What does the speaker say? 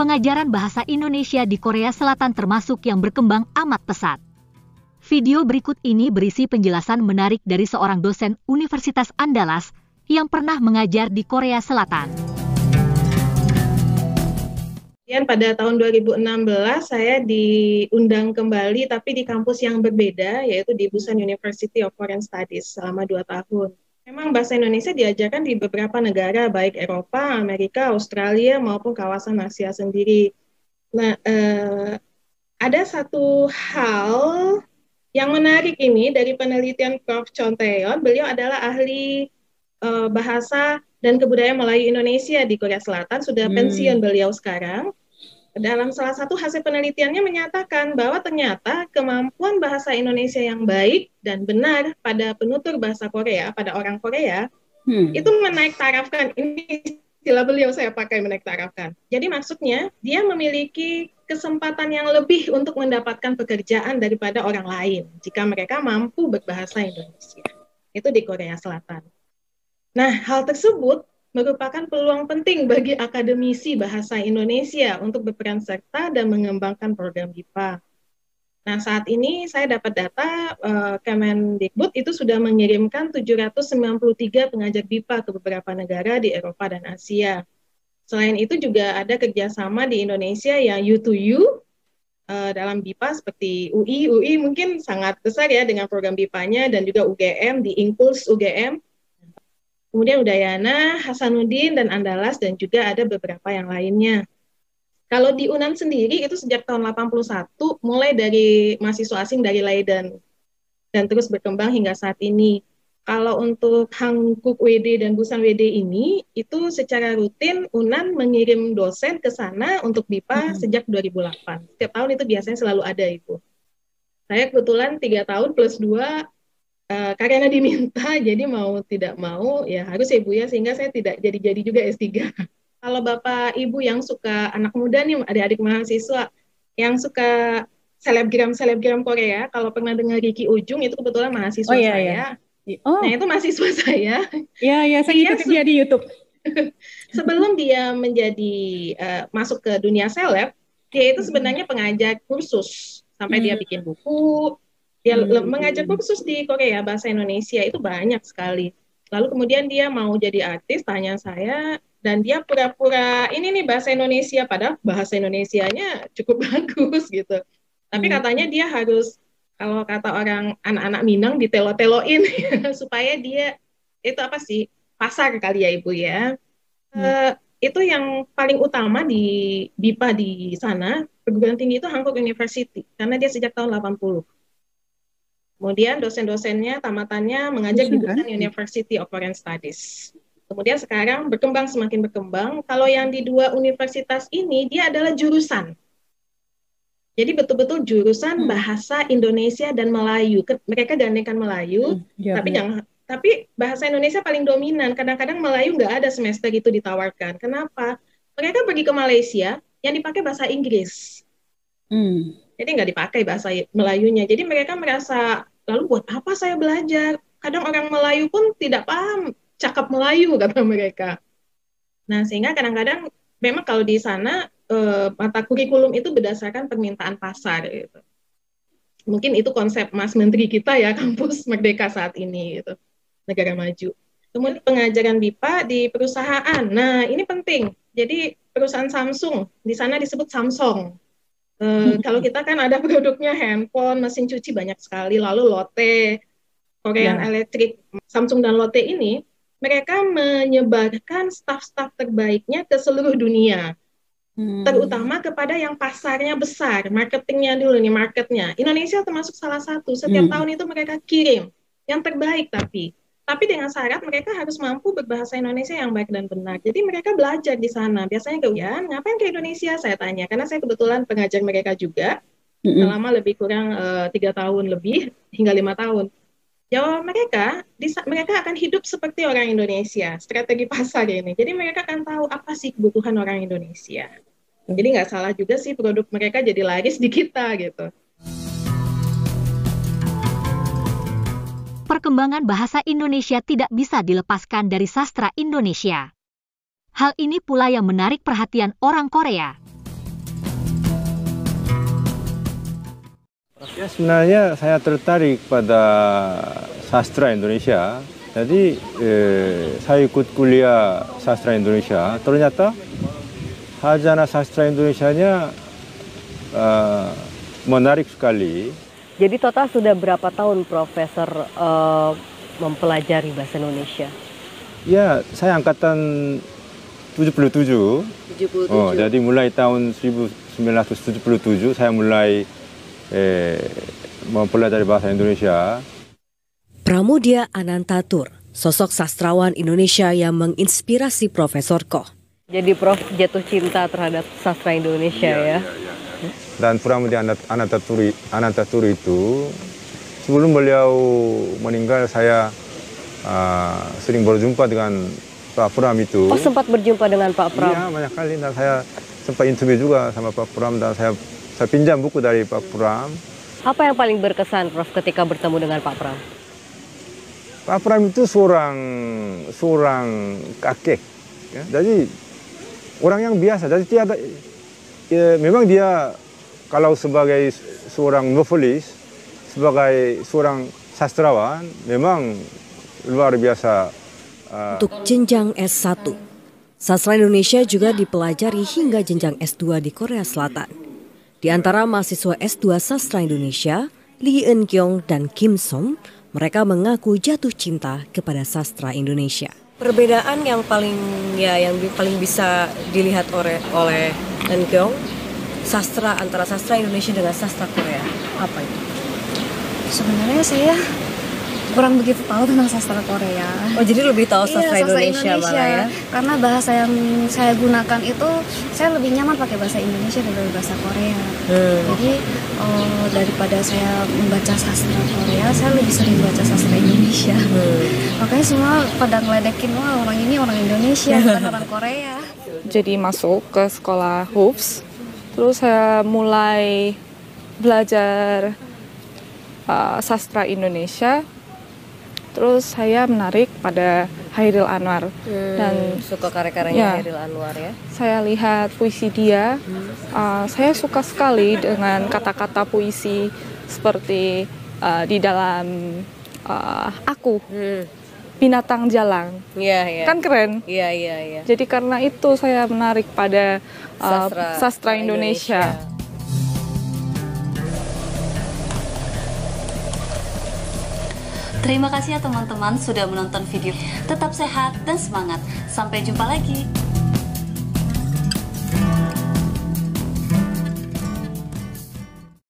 pengajaran bahasa Indonesia di Korea Selatan termasuk yang berkembang amat pesat. Video berikut ini berisi penjelasan menarik dari seorang dosen Universitas Andalas yang pernah mengajar di Korea Selatan. Pada tahun 2016 saya diundang kembali tapi di kampus yang berbeda, yaitu di Busan University of Foreign Studies selama 2 tahun. Memang bahasa Indonesia diajarkan di beberapa negara, baik Eropa, Amerika, Australia, maupun kawasan Asia sendiri. Nah, ada satu hal yang menarik ini dari penelitian Prof. Chon Tae-yeon. Beliau adalah ahli bahasa dan kebudayaan Melayu Indonesia di Korea Selatan, sudah pensiun beliau sekarang. Dalam salah satu hasil penelitiannya menyatakan bahwa ternyata kemampuan bahasa Indonesia yang baik dan benar pada penutur bahasa Korea, pada orang Korea, itu menaik tarafkan. Ini istilah beliau saya pakai, menaik tarafkan. Jadi maksudnya dia memiliki kesempatan yang lebih untuk mendapatkan pekerjaan daripada orang lain jika mereka mampu berbahasa Indonesia. Itu di Korea Selatan. Nah, hal tersebut merupakan peluang penting bagi akademisi bahasa Indonesia untuk berperan serta dan mengembangkan program BIPA. Nah, saat ini saya dapat data Kemendikbud itu sudah mengirimkan 793 pengajar BIPA ke beberapa negara di Eropa dan Asia. Selain itu juga ada kerjasama di Indonesia yang U2U dalam BIPA seperti UI mungkin sangat besar ya dengan program BIPA-nya, dan juga UGM di Impulse UGM. Kemudian Udayana, Hasanuddin, dan Andalas, dan juga ada beberapa yang lainnya. Kalau di UNAN sendiri itu sejak tahun 81, mulai dari mahasiswa asing dari Leiden, dan terus berkembang hingga saat ini. Kalau untuk Hanguk WD dan Busan WD ini, itu secara rutin UNAN mengirim dosen ke sana untuk BIPA sejak 2008. Setiap tahun itu biasanya selalu ada itu. Saya kebetulan 3 tahun plus 2, karena diminta, jadi mau tidak mau ya harus ya Bu ya, sehingga saya tidak jadi juga S3. Kalau Bapak Ibu yang suka anak muda nih, adik-adik mahasiswa yang suka selebgram Korea, kalau pernah dengar Ricky Ujung, itu kebetulan mahasiswa saya. Oh. Nah, itu mahasiswa saya. Iya, saya ikutin dia di YouTube. Sebelum dia menjadi masuk ke dunia seleb, dia itu sebenarnya pengajar kursus sampai dia bikin buku. Dia mengajar kursus di Korea bahasa Indonesia itu banyak sekali. Lalu kemudian dia mau jadi artis, tanya saya, dan dia pura-pura ini nih bahasa Indonesia, padahal bahasa Indonesianya cukup bagus gitu. Tapi katanya dia harus, kalau kata orang anak-anak Minang, ditelo-teloin supaya dia itu apa sih, pasar kali ya Ibu ya. Itu yang paling utama di BIPA di sana, perguruan tinggi itu Hankook University, karena dia sejak tahun 80. Kemudian dosen-dosennya, tamatannya mengajar di Busan University of Foreign Studies. Kemudian sekarang semakin berkembang. Kalau yang di 2 universitas ini, dia adalah jurusan. Jadi betul-betul jurusan bahasa Indonesia dan Melayu. Mereka gandengkan Melayu, tapi bahasa Indonesia paling dominan. Kadang-kadang Melayu nggak ada semester itu ditawarkan. Kenapa? Mereka pergi ke Malaysia, yang dipakai bahasa Inggris. Jadi nggak dipakai bahasa Melayunya. Jadi mereka merasa, lalu buat apa saya belajar? Kadang orang Melayu pun tidak paham cakap Melayu, kata mereka. Nah, sehingga kadang-kadang memang kalau di sana mata kurikulum itu berdasarkan permintaan pasar. Gitu. Mungkin itu konsep Mas Menteri kita ya, kampus Merdeka saat ini, gitu. Negara maju. Kemudian pengajaran BIPA di perusahaan. Nah, ini penting. Jadi perusahaan Samsung, di sana disebut Samsung. Kalau kita kan ada produknya handphone, mesin cuci banyak sekali, lalu Lotte, Korean Electric, Samsung dan Lotte ini, mereka menyebarkan staf-staf terbaiknya ke seluruh dunia, terutama kepada yang pasarnya besar, marketingnya dulu nih, marketnya. Indonesia termasuk salah satu, setiap tahun itu mereka kirim, yang terbaik tapi dengan syarat mereka harus mampu berbahasa Indonesia yang baik dan benar. Jadi mereka belajar di sana. Biasanya ngapain ke Indonesia? Saya tanya, karena saya kebetulan pengajar mereka juga, selama lebih kurang 3 tahun lebih, hingga 5 tahun. Jawab mereka akan hidup seperti orang Indonesia, strategi pasar ini. Jadi mereka akan tahu apa sih kebutuhan orang Indonesia. Jadi nggak salah juga sih produk mereka jadi laris di kita gitu. Perkembangan bahasa Indonesia tidak bisa dilepaskan dari sastra Indonesia. Hal ini pula yang menarik perhatian orang Korea. Ya, sebenarnya saya tertarik pada sastra Indonesia. Jadi saya ikut kuliah sastra Indonesia. Ternyata sarjana sastra Indonesianya menarik sekali. Jadi total sudah berapa tahun Profesor mempelajari bahasa Indonesia? Ya, saya angkatan 77. Oh, jadi mulai tahun 1977 saya mulai mempelajari bahasa Indonesia. Pramudia Anantatur, sosok sastrawan Indonesia yang menginspirasi Profesor Koh. Jadi Prof jatuh cinta terhadap sastra Indonesia ya? Dan Pramudia Anantatur itu sebelum beliau meninggal saya sering berjumpa dengan Pak Pram itu. Oh, sempat berjumpa dengan Pak Pram? Iya, banyak kali. Dan saya sempat interview juga sama Pak Pram dan saya pinjam buku dari Pak Pram. Apa yang paling berkesan Prof ketika bertemu dengan Pak Pram? Pak Pram itu seorang kakek. Ya. Jadi orang yang biasa. Jadi memang dia kalau sebagai seorang novelis, sebagai seorang sastrawan, memang luar biasa. Untuk jenjang S1, sastra Indonesia juga dipelajari hingga jenjang S2 di Korea Selatan. Di antara mahasiswa S2 sastra Indonesia, Lee Eun Kyung dan Kim Som, mereka mengaku jatuh cinta kepada sastra Indonesia. Perbedaan yang paling bisa dilihat oleh Eun Kyung, antara sastra Indonesia dengan sastra Korea, apa itu? Sebenarnya saya kurang begitu tahu tentang sastra Korea. Oh, jadi lebih tahu sastra Indonesia malah ya? Karena bahasa yang saya gunakan itu, saya lebih nyaman pakai bahasa Indonesia daripada bahasa Korea. Jadi daripada saya membaca sastra Korea, saya lebih sering baca sastra Indonesia. Makanya semua pada ngeledekin, wah orang ini orang Indonesia, bukan orang Korea. Jadi masuk ke sekolah Hoops, terus saya mulai belajar sastra Indonesia. Terus saya menarik pada Chairil Anwar dan suka karya-karyanya Chairil Anwar ya. Saya lihat puisi dia, saya suka sekali dengan kata-kata puisi seperti di dalam Aku, Binatang Jalang, kan keren. Iya. Jadi karena itu saya menarik pada sastra Indonesia. Terima kasih ya teman-teman sudah menonton video. Tetap sehat dan semangat. Sampai jumpa lagi.